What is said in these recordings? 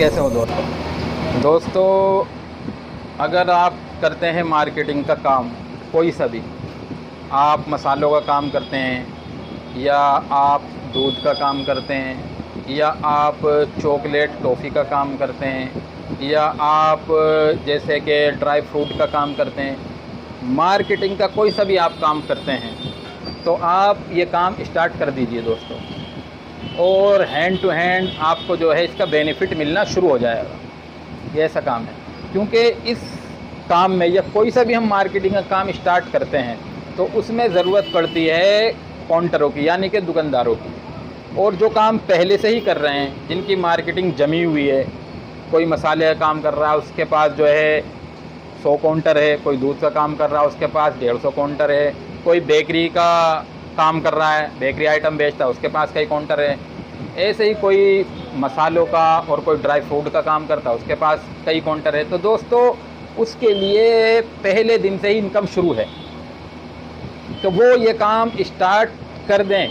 कैसे हो दोस्तों। अगर आप करते हैं मार्केटिंग का काम, कोई सा भी, आप मसालों का काम करते हैं या आप दूध का काम करते हैं या आप चॉकलेट टॉफ़ी का काम करते हैं या आप जैसे कि ड्राई फ्रूट का काम करते हैं, मार्केटिंग का कोई सा भी आप काम करते हैं तो आप ये काम स्टार्ट कर दीजिए दोस्तों, और हैंड टू हैंड आपको जो है इसका बेनिफिट मिलना शुरू हो जाएगा। ये ऐसा काम है, क्योंकि इस काम में या कोई सा भी हम मार्केटिंग का काम स्टार्ट करते हैं तो उसमें ज़रूरत पड़ती है काउंटरों की, यानी कि दुकानदारों की। और जो काम पहले से ही कर रहे हैं, जिनकी मार्केटिंग जमी हुई है, कोई मसाले का काम कर रहा है उसके पास जो है 100 काउंटर है, कोई दूध का काम कर रहा है उसके पास 150 काउंटर है, कोई बेकरी का काम कर रहा है, बेकरी आइटम बेचता है उसके पास कई काउंटर है, ऐसे ही कोई मसालों का और कोई ड्राई फ्रूट का काम करता है उसके पास कई काउंटर है। तो दोस्तों उसके लिए पहले दिन से ही इनकम शुरू है, तो वो ये काम स्टार्ट कर दें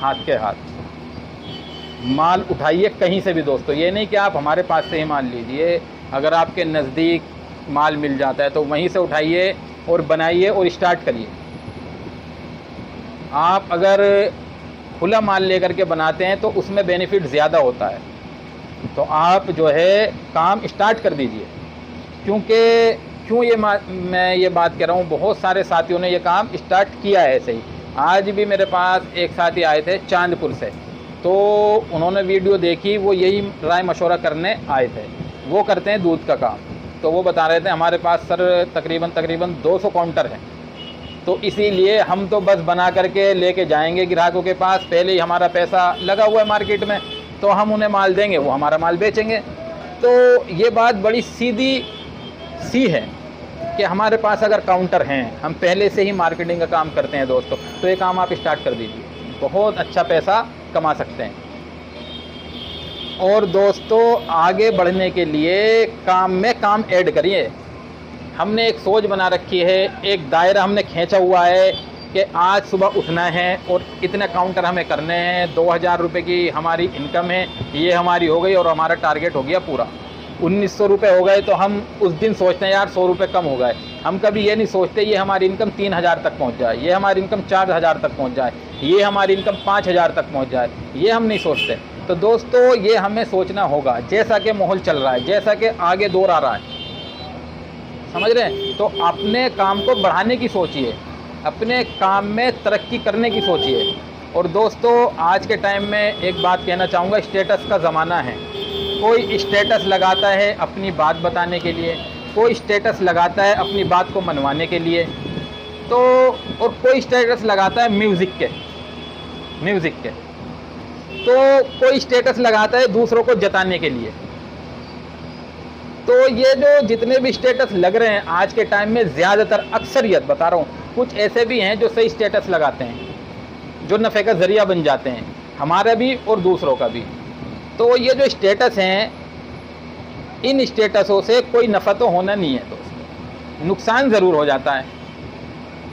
हाथ के हाथ। माल उठाइए कहीं से भी दोस्तों, ये नहीं कि आप हमारे पास से ही माल लीजिए। अगर आपके नज़दीक माल मिल जाता है तो वहीं से उठाइए और बनाइए और स्टार्ट करिए। आप अगर खुला माल लेकर के बनाते हैं तो उसमें बेनिफिट ज़्यादा होता है, तो आप जो है काम स्टार्ट कर दीजिए। क्यों मैं ये बात कह रहा हूँ, बहुत सारे साथियों ने ये काम स्टार्ट किया है ऐसे ही। आज भी मेरे पास एक साथी आए थे चांदपुर से, तो उन्होंने वीडियो देखी, वो यही राय मशवरा करने आए थे। वो करते हैं दूध का काम, तो वो बता रहे थे हमारे पास सर तकरीबन 200 काउंटर हैं, तो इसीलिए हम तो बस बना करके लेके जाएंगे ग्राहकों के पास, पहले ही हमारा पैसा लगा हुआ है मार्केट में, तो हम उन्हें माल देंगे, वो हमारा माल बेचेंगे। तो ये बात बड़ी सीधी सी है कि हमारे पास अगर काउंटर हैं, हम पहले से ही मार्केटिंग का काम करते हैं दोस्तों, तो ये काम आप स्टार्ट कर दीजिए, बहुत अच्छा पैसा कमा सकते हैं। और दोस्तों आगे बढ़ने के लिए काम में काम ऐड करिए। हमने एक सोच बना रखी है, एक दायरा हमने खींचा हुआ है कि आज सुबह उठना है और इतने काउंटर हमें करने हैं, 2000 रुपये की हमारी इनकम है, ये हमारी हो गई और हमारा टारगेट हो गया पूरा। 1900 रुपये हो गए तो हम उस दिन सोचते हैं यार 100 रुपये कम हो गए। हम कभी ये नहीं सोचते ये हमारी इनकम 3000 तक पहुंच जाए, ये हमारी इनकम 4000 तक पहुंच जाए, ये हमारी इनकम 5000 तक पहुंच जाए, ये हम नहीं सोचते। तो दोस्तों ये हमें सोचना होगा, जैसा कि माहौल चल रहा है, जैसा कि आगे दौर आ रहा है, समझ रहे हैं, तो अपने काम को बढ़ाने की सोचिए, अपने काम में तरक्की करने की सोचिए। और दोस्तों आज के टाइम में एक बात कहना चाहूँगा, स्टेटस का ज़माना है। कोई स्टेटस लगाता है अपनी बात बताने के लिए, कोई स्टेटस लगाता है अपनी बात को मनवाने के लिए, तो और कोई स्टेटस लगाता है म्यूज़िक के, तो कोई स्टेटस लगाता है दूसरों को जताने के लिए। तो ये जो जितने भी स्टेटस लग रहे हैं आज के टाइम में, ज़्यादातर अक्सरियत बता रहा हूँ, कुछ ऐसे भी हैं जो सही स्टेटस लगाते हैं, जो नफ़े का ज़रिया बन जाते हैं, हमारा भी और दूसरों का भी। तो ये जो स्टेटस हैं, इन स्टेटसों से कोई नफ़ा तो होना नहीं है दोस्तों, नुकसान ज़रूर हो जाता है।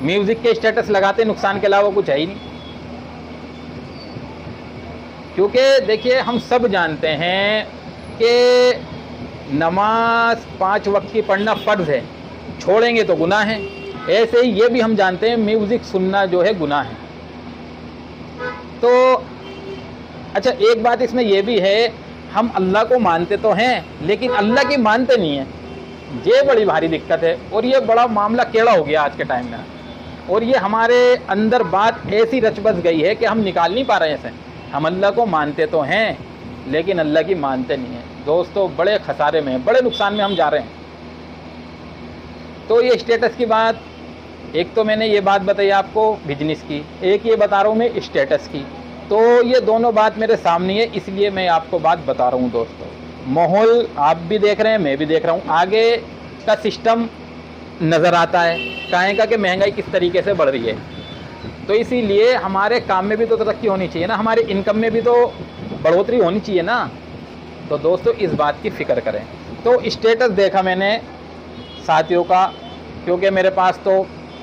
म्यूज़िक के स्टेटस लगाते नुकसान के अलावा कुछ है ही नहीं। क्योंकि देखिए हम सब जानते हैं कि नमाज 5 वक्त की पढ़ना फ़र्ज़ है, छोड़ेंगे तो गुनाह है। ऐसे ही ये भी हम जानते हैं म्यूज़िक सुनना जो है गुनाह है। तो अच्छा एक बात इसमें यह भी है, हम अल्लाह को मानते तो हैं लेकिन अल्लाह की मानते नहीं हैं, ये बड़ी भारी दिक्कत है। और ये बड़ा मामला टेढ़ा हो गया आज के टाइम में, और ये हमारे अंदर बात ऐसी रच बस गई है कि हम निकाल नहीं पा रहे हैं इसे। हम अल्लाह को मानते तो हैं लेकिन अल्लाह की मानते नहीं हैं दोस्तों, बड़े खसारे में, बड़े नुकसान में हम जा रहे हैं। तो ये स्टेटस की बात, एक तो मैंने ये बात बताई आपको बिजनेस की, एक ये बता रहा हूँ मैं स्टेटस की, तो ये दोनों बात मेरे सामने है, इसलिए मैं आपको बात बता रहा हूँ दोस्तों। माहौल आप भी देख रहे हैं, मैं भी देख रहा हूँ, आगे का सिस्टम नज़र आता है काहे का कि महंगाई किस तरीके से बढ़ रही है। तो इसीलिए हमारे काम में भी तो तरक्की होनी चाहिए ना, हमारे इनकम में भी तो बढ़ोतरी होनी चाहिए ना। तो दोस्तों इस बात की फ़िक्र करें। तो स्टेटस देखा मैंने साथियों का, क्योंकि मेरे पास तो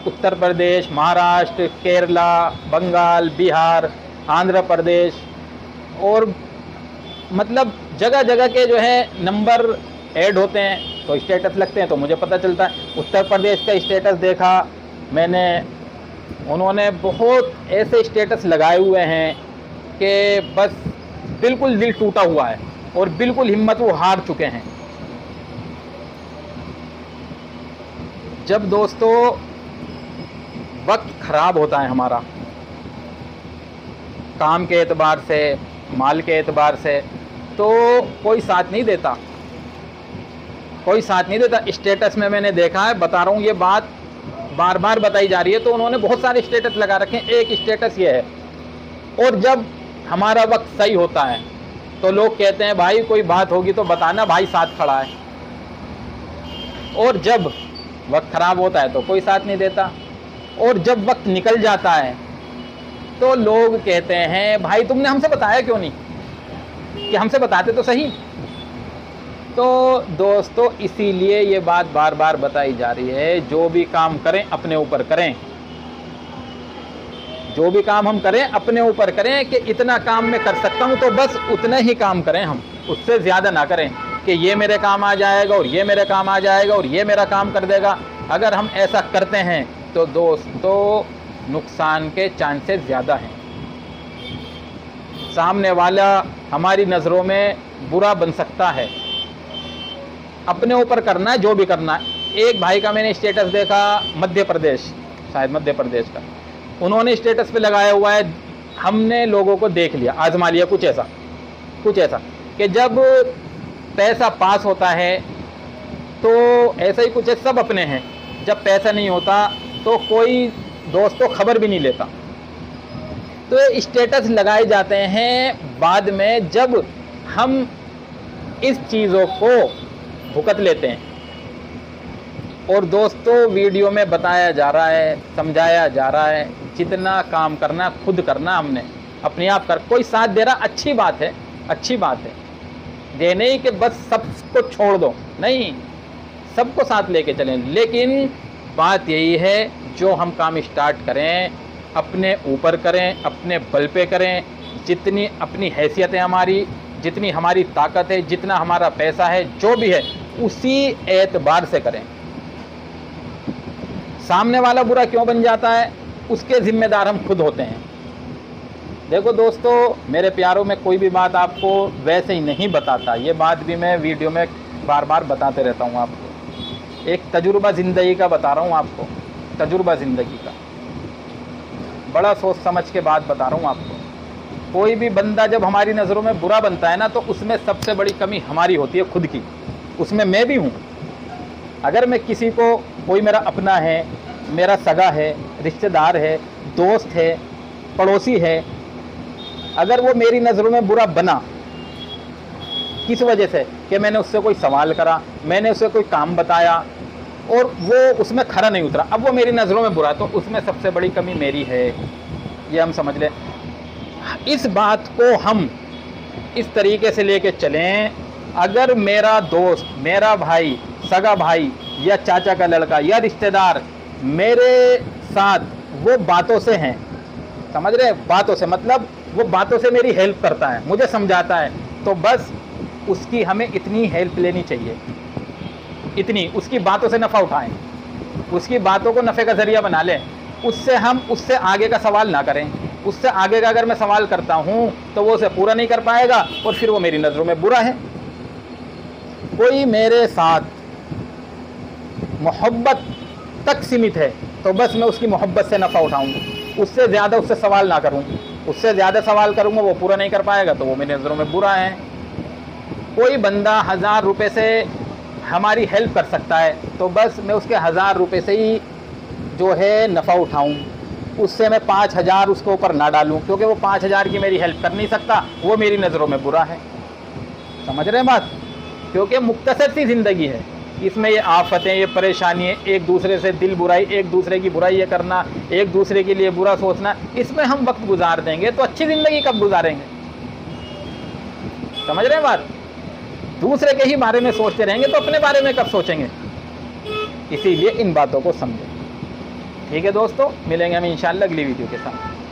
उत्तर प्रदेश, महाराष्ट्र, केरला, बंगाल, बिहार, आंध्र प्रदेश और मतलब जगह जगह के जो है नंबर ऐड होते हैं तो स्टेटस लगते हैं, तो मुझे पता चलता है। उत्तर प्रदेश का स्टेटस देखा मैंने, उन्होंने बहुत ऐसे स्टेटस लगाए हुए हैं कि बस बिल्कुल दिल टूटा हुआ है और बिल्कुल हिम्मत वो हार चुके हैं। जब दोस्तों वक्त ख़राब होता है हमारा, काम के एतबार से, माल के एतबार से, तो कोई साथ नहीं देता, कोई साथ नहीं देता। स्टेटस में मैंने देखा है, बता रहा हूँ, ये बात बार बार बताई जा रही है, तो उन्होंने बहुत सारे स्टेटस लगा रखे हैं। एक स्टेटस ये है, और जब हमारा वक्त सही होता है तो लोग कहते हैं भाई कोई बात होगी तो बताना, भाई साथ खड़ा है। और जब वक्त ख़राब होता है तो कोई साथ नहीं देता, और जब वक्त निकल जाता है तो लोग कहते हैं भाई तुमने हमसे बताया क्यों नहीं, कि हमसे बताते तो सही। तो दोस्तों इसीलिए ये बात बार बार बताई जा रही है, जो भी काम करें अपने ऊपर करें, जो भी काम हम करें अपने ऊपर करें, कि इतना काम मैं कर सकता हूं तो बस उतना ही काम करें हम, उससे ज़्यादा ना करें कि ये मेरे काम आ जाएगा और ये मेरे काम आ जाएगा और ये मेरा काम कर देगा। अगर हम ऐसा करते हैं तो दोस्तों नुकसान के चांसेस ज़्यादा हैं। सामने वाला हमारी नज़रों में बुरा बन सकता है। अपने ऊपर करना है जो भी करना है। एक भाई का मैंने स्टेटस देखा, मध्य प्रदेश, शायद मध्य प्रदेश का, उन्होंने स्टेटस पे लगाया हुआ है, हमने लोगों को देख लिया, आजमा लिया, कुछ ऐसा कि जब पैसा पास होता है तो ऐसा ही कुछ है, सब अपने हैं, जब पैसा नहीं होता तो कोई दोस्तों खबर भी नहीं लेता। तो ये स्टेटस लगाए जाते हैं बाद में, जब हम इस चीज़ों को भुगत लेते हैं। और दोस्तों वीडियो में बताया जा रहा है, समझाया जा रहा है, जितना काम करना खुद करना, हमने अपने आप कर, कोई साथ दे रहा, अच्छी बात है, अच्छी बात है। ये नहीं कि बस सबको छोड़ दो, नहीं, सबको साथ लेके चलें। लेकिन बात यही है, जो हम काम स्टार्ट करें अपने ऊपर करें, अपने बल पे करें, जितनी अपनी हैसियत है हमारी, जितनी हमारी ताकत है, जितना हमारा पैसा है, जो भी है, उसी एतबार से करें। सामने वाला बुरा क्यों बन जाता है, उसके जिम्मेदार हम खुद होते हैं। देखो दोस्तों, मेरे प्यारों में कोई भी बात आपको वैसे ही नहीं बताता, ये बात भी मैं वीडियो में बार बार बताते रहता हूँ आपको। एक तजुर्बा ज़िंदगी का बता रहा हूँ आपको, तजुर्बा ज़िंदगी का, बड़ा सोच समझ के बात बता रहा हूँ आपको। कोई भी बंदा जब हमारी नज़रों में बुरा बनता है ना, तो उसमें सबसे बड़ी कमी हमारी होती है, खुद की। उसमें मैं भी हूँ। अगर मैं किसी को, कोई मेरा अपना है, मेरा सगा है, रिश्तेदार है, दोस्त है, पड़ोसी है, अगर वो मेरी नज़रों में बुरा बना किस वजह से, कि मैंने उससे कोई सवाल करा, मैंने उससे कोई काम बताया और वो उसमें खरा नहीं उतरा, अब वो मेरी नज़रों में बुरा, तो उसमें सबसे बड़ी कमी मेरी है, ये हम समझ लें। इस बात को हम इस तरीके से लेके चलें, अगर मेरा दोस्त, मेरा भाई, सगा भाई या चाचा का लड़का या रिश्तेदार मेरे साथ वो बातों से हैं, समझ रहे, बातों से मतलब वो बातों से मेरी हेल्प करता है, मुझे समझाता है, तो बस उसकी हमें इतनी हेल्प लेनी चाहिए, इतनी, उसकी बातों से नफ़ा उठाएं, उसकी बातों को नफ़े का ज़रिया बना लें। उससे आगे का सवाल ना करें। उससे आगे का अगर मैं सवाल करता हूँ तो वो उसे पूरा नहीं कर पाएगा और फिर वो मेरी नज़रों में बुरा है। कोई मेरे साथ मोहब्बत तक सीमित है तो बस मैं उसकी मोहब्बत से नफ़ा उठाऊँगा, उससे ज़्यादा उससे सवाल ना करूँ। उससे ज़्यादा सवाल करूँगा वो पूरा नहीं कर पाएगा तो वो मेरी नज़रों में बुरा है। कोई बंदा 1000 रुपये से हमारी हेल्प कर सकता है तो बस मैं उसके 1000 रुपये से ही जो है नफ़ा उठाऊँ, उससे मैं 5000 उसके ऊपर ना डालूँ, क्योंकि वो 5000 की मेरी हेल्प कर नहीं सकता, वो मेरी नज़रों में बुरा है। समझ रहे हैं बात? क्योंकि मुख्तसर सी ज़िंदगी है, इसमें ये आफतें, ये परेशानी है, एक दूसरे से दिल बुराई, एक दूसरे की बुराई ये करना, एक दूसरे के लिए बुरा सोचना, इसमें हम वक्त गुजार देंगे तो अच्छी ज़िंदगी कब गुजारेंगे? समझ रहे हैं बात? दूसरे के ही बारे में सोचते रहेंगे तो अपने बारे में कब सोचेंगे? इसीलिए इन बातों को समझें। ठीक है दोस्तों, मिलेंगे हम इंशाल्लाह अगली वीडियो के साथ।